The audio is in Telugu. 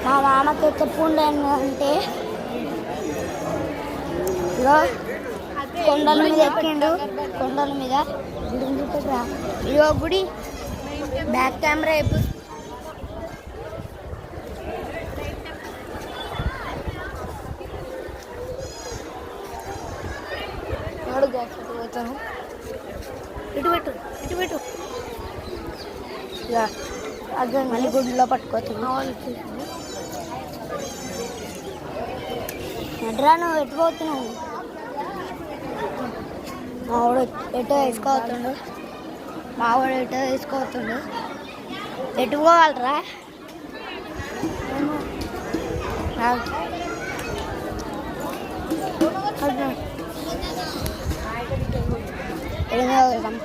మా మామకి చెప్పుండే అంటే ఇగో కొండల మీద ఎక్కిండు. కొండల మీద గుడి చూపరా, ఇగో గుడి బ్యాక్ కెమెరా ఎప్పుడు పోతాను. ఇటు పెట్టు, ఇటు పెట్టు. అదే మళ్ళీ గుడిలో పట్టుకోవచ్చు. అడ్రా నువ్వు ఎట్టుపోతున్నావు. మావాడు ఎటో వేసుకోవతుండు. మావాడు ఎటో వేసుకోవతుండు. ఎటు పోవాలరా? ఎడమే వెళ్దాం.